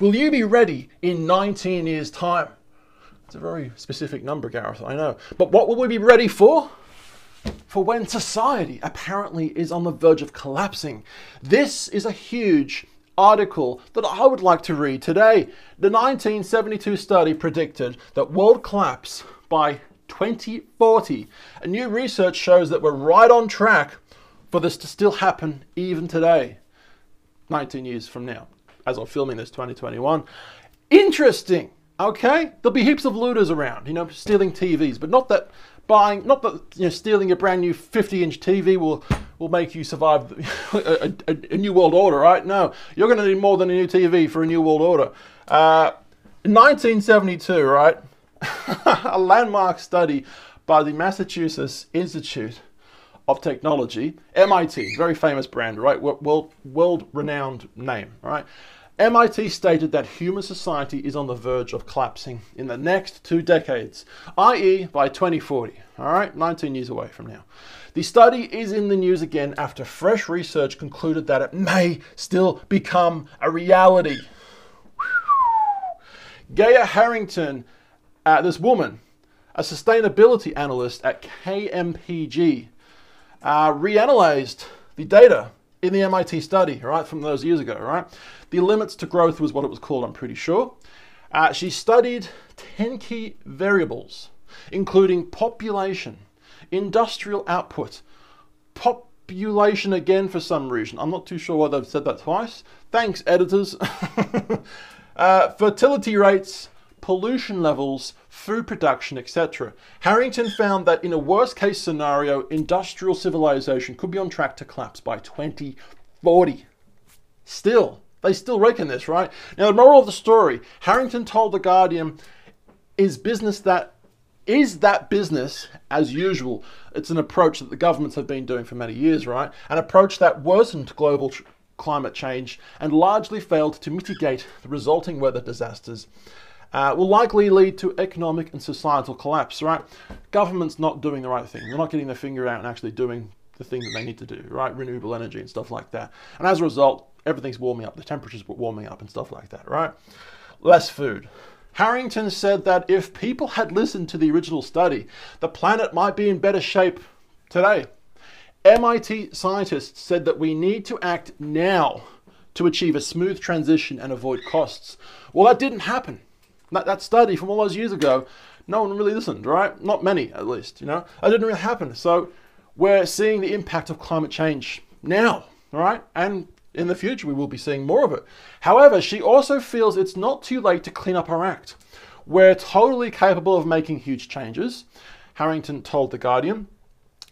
Will you be ready in 19 years' time? It's a very specific number, Gareth, I know. But what will we be ready for? For when society apparently is on the verge of collapsing. This is a huge article that I would like to read today. The 1972 study predicted that world collapse by 2040. And new research shows that we're right on track for this to still happen even today, 19 years from now, as I'm filming this, 2021. Interesting, okay? There'll be heaps of looters around, stealing TVs, but not that stealing a brand new 50-inch TV will make you survive a new world order, right? No, you're going to need more than a new TV for a new world order. In 1972, right, a landmark study by the Massachusetts Institute of Technology, MIT, very famous brand, right? World-renowned name, right? MIT stated that human society is on the verge of collapsing in the next 2 decades, i.e. by 2040, all right? 19 years away from now. The study is in the news again after fresh research concluded that it may still become a reality. Gaia Harrington, this woman, a sustainability analyst at KMPG, reanalyzed the data in the MIT study, right, from those years ago, right? The limits to growth was what it was called, I'm pretty sure. She studied 10 key variables, including population, industrial output, population again for some reason. I'm not too sure why they've said that twice. Thanks, editors. Fertility rates, pollution levels, food production, etc. Harrington found that in a worst case scenario, industrial civilization could be on track to collapse by 2040. They still reckon this, right? Now, the moral of the story, Harrington told The Guardian, is that business as usual? It's an approach that the governments have been doing for many years, right? An approach that worsened global climate change and largely failed to mitigate the resulting weather disasters. Will likely lead to economic and societal collapse, right? Government's not doing the right thing. They're not getting their finger out and actually doing the thing that they need to do, right? Renewable energy and stuff like that. And as a result, everything's warming up. The temperature's warming up and stuff like that, right? Less food. Harrington said that if people had listened to the original study, the planet might be in better shape today. MIT scientists said that we need to act now to achieve a smooth transition and avoid costs. Well, that didn't happen. That study from all those years ago, no one really listened, right? Not many, at least, That didn't really happen. So we're seeing the impact of climate change now, right? And in the future, we will be seeing more of it. However, she also feels it's not too late to clean up our act. We're totally capable of making huge changes, Harrington told The Guardian.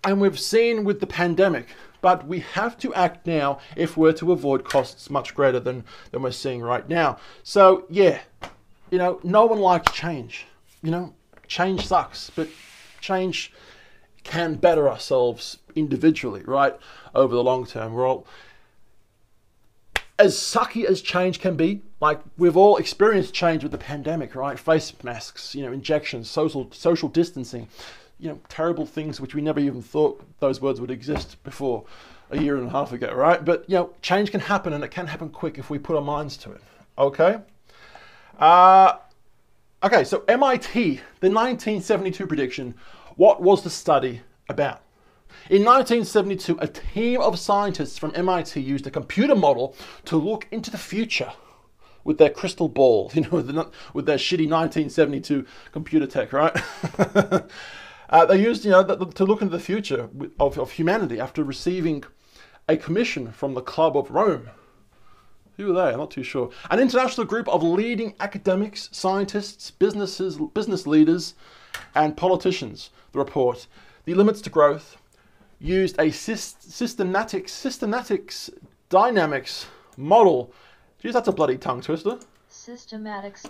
And we've seen with the pandemic, but we have to act now if we're to avoid costs much greater than we're seeing right now. So, yeah. No one likes change. Change sucks, but change can better ourselves individually, right? Over the long term. We're all, as sucky as change can be, like we've all experienced change with the pandemic, right? Face masks, injections, social distancing, terrible things which we never even thought those words would exist before a year and a half ago, right? But, change can happen and it can happen quick if we put our minds to it, okay? Okay, so MIT, the 1972 prediction, what was the study about? In 1972, a team of scientists from MIT used a computer model to look into the future with their crystal ball, with their shitty 1972 computer tech, right? They used, to look into the future of humanity after receiving a commission from the Club of Rome. Who are they? I'm not too sure. An international group of leading academics, scientists, business leaders, and politicians. The report, The Limits to Growth, used a systematics dynamics model. Geez, that's a bloody tongue twister. Systematics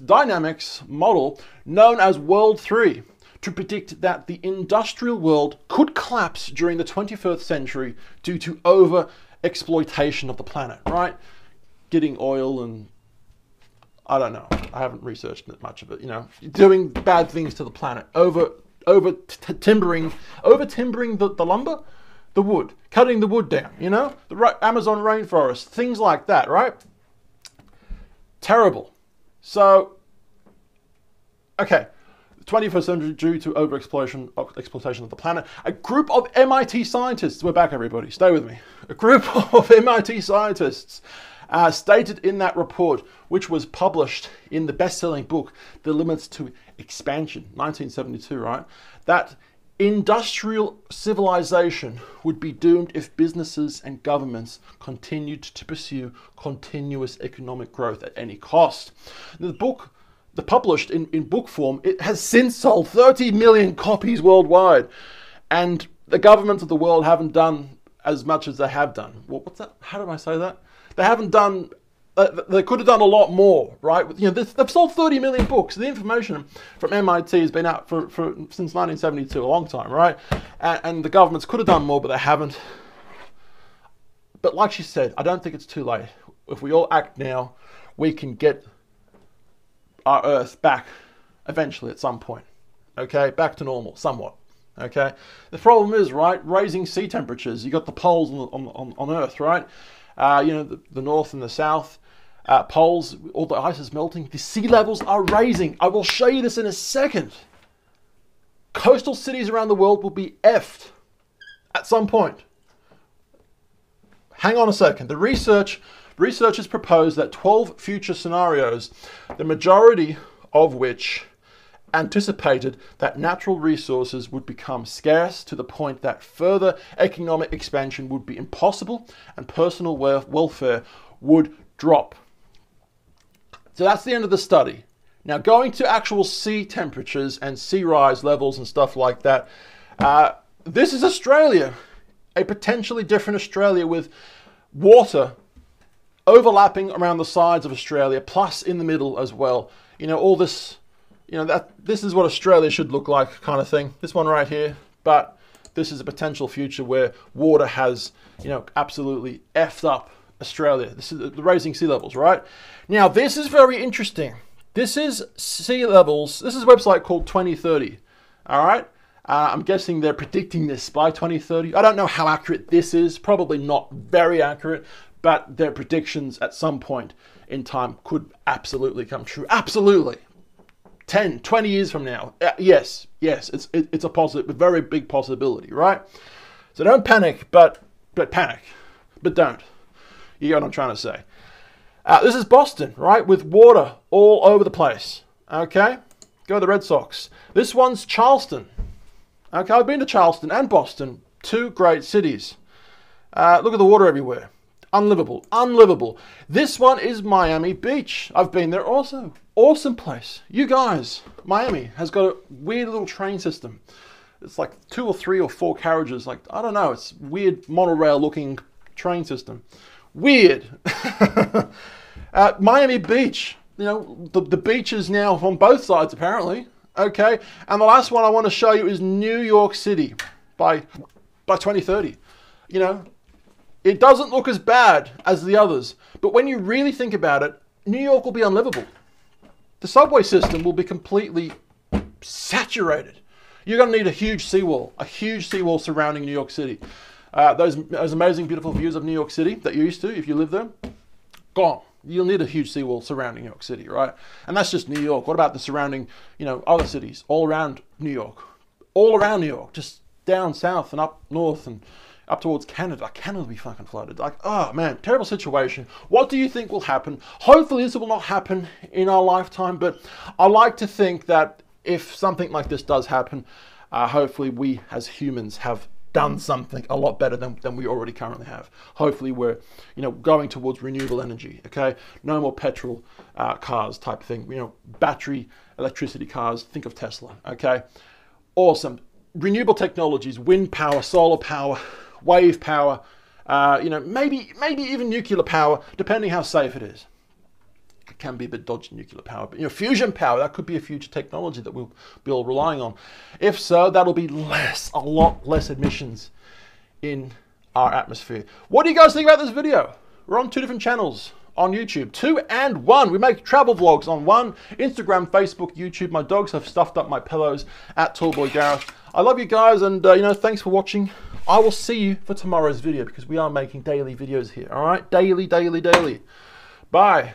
dynamics model known as World 3 to predict that the industrial world could collapse during the 21st century due to exploitation of the planet, right? Getting oil and I don't know. I haven't researched much of it. Doing bad things to the planet, timbering the lumber, the wood, cutting the wood down. The Amazon rainforest, things like that, right? Terrible. So, okay. 21st century due to exploitation of the planet. A group of MIT scientists, we're back everybody, stay with me. A group of MIT scientists stated in that report, which was published in the best-selling book, The Limits to Expansion, 1972, right? That industrial civilization would be doomed if businesses and governments continued to pursue continuous economic growth at any cost. The book, published in book form, it has since sold 30 million copies worldwide, and the governments of the world haven't done as much as they have done. Well, what's that? How did I say that? They haven't done. They could have done a lot more, right? You know, they've sold 30 million books. The information from MIT has been out since 1972, a long time, right? And the governments could have done more, but they haven't. But like she said, I don't think it's too late. If we all act now, we can get our Earth back eventually at some point, okay? Back to normal, somewhat, okay? The problem is, right, raising sea temperatures. You got the poles on Earth, right? You know, the north and the south poles, all the ice is melting. The sea levels are raising. I will show you this in a second. Coastal cities around the world will be effed at some point. Hang on a second. The researchers proposed that 12 future scenarios, the majority of which anticipated that natural resources would become scarce to the point that further economic expansion would be impossible and personal welfare would drop. So that's the end of the study. Now, going to actual sea temperatures and sea rise levels and stuff like that, this is Australia, a potentially different Australia with water overlapping around the sides of Australia, plus in the middle as well. You know, all this, you know, this is what Australia should look like, kind of thing. This one right here, but this is a potential future where water has, you know, absolutely effed up Australia. This is the raising sea levels, right? Now, this is very interesting. This is sea levels. This is a website called 2030, all right? I'm guessing they're predicting this by 2030. I don't know how accurate this is. Probably not very accurate. But their predictions at some point in time could absolutely come true. Absolutely. 10, 20 years from now. Yes, it's a positive, a very big possibility, right? So don't panic, but panic. But don't. You get what I'm trying to say. This is Boston, right? With water all over the place. Okay? Go to the Red Sox. This one's Charleston. Okay, I've been to Charleston and Boston. Two great cities. Look at the water everywhere. Unlivable, unlivable. This one is Miami Beach. I've been there also. Awesome place. You guys, Miami has got a weird little train system. It's like 2 or 3 or 4 carriages. Like, I don't know. It's weird monorail looking train system. Weird. Miami Beach. You know, the beaches now on both sides apparently. Okay. And the last one I want to show you is New York City by 2030. You know, it doesn't look as bad as the others, but when you really think about it, New York will be unlivable. The subway system will be completely saturated. You're going to need a huge seawall surrounding New York City. Those amazing, beautiful views of New York City that you're used to if you live there, gone. You'll need a huge seawall surrounding New York City, right? And that's just New York. What about the surrounding, you know, other cities all around New York? All around New York, just down south and up north and up towards Canada. Canada will be fucking flooded. Like, oh man, terrible situation. What do you think will happen? Hopefully this will not happen in our lifetime, but I like to think that if something like this does happen, hopefully we as humans have done something a lot better than we already currently have. Hopefully we're, you know, going towards renewable energy, okay? No more petrol cars type thing, you know, battery electricity cars, think of Tesla, okay? Awesome. Renewable technologies, wind power, solar power, wave power, you know, maybe even nuclear power, depending how safe it is. It can be a bit dodgy, nuclear power, but, you know, fusion power, that could be a future technology that we'll be all relying on. If so, that'll be a lot less emissions in our atmosphere. What do you guys think about this video? We're on 2 different channels on YouTube, 2 and 1. We make travel vlogs on 1, Instagram, Facebook, YouTube. My dogs have stuffed up my pillows at Tallboy Gareth. I love you guys, and you know, thanks for watching. I will see you for tomorrow's video because we are making daily videos here. All right, daily. Bye.